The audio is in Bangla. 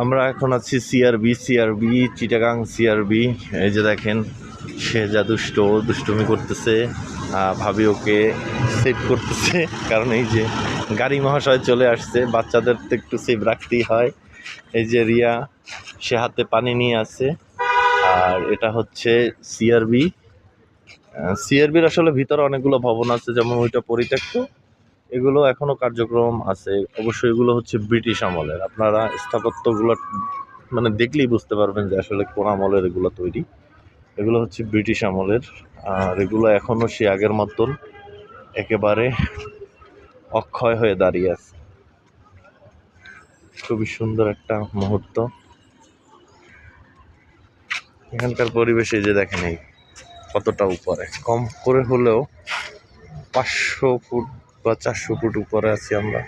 আমরা এখন আছি সিআরবি চিটাগাং সিআরবি। এই যে দেখেন, সে যা দুষ্টুমি করতেছে, ভাবি ওকে সেভ করতেছে। কারণ এই যে গাড়ি মহাশয় চলে আসছে, বাচ্চাদের তো একটু সেভ রাখতেই হয়। এই যে রিয়া, সে হাতে পানি নিয়ে আছে। আর এটা হচ্ছে সিআরবি। সিআরবির আসলে ভিতরে অনেকগুলো ভবন আছে, যেমন ওইটা পরিত্যক্ত, এগুলো এখনো কার্যক্রম আছে। অবশ্যই এগুলো হচ্ছে ব্রিটিশ আমলের। আপনারা স্থাপত্যগুলো মানে দেখলেই বুঝতে পারবেন যে আসলে কোন আমলের এগুলো তৈরি। এগুলো হচ্ছে ব্রিটিশ আমলের। আর এগুলো এখনো সে আগের মতন একেবারে অক্ষয় হয়ে দাঁড়িয়ে আছে। খুবই সুন্দর একটা মুহূর্ত। এখানকার পরিবেশে যে দেখেন এই কতটা উপরে, কম করে হলেও 500 ফুট বা 400 ফুট উপরে আছি আমরা।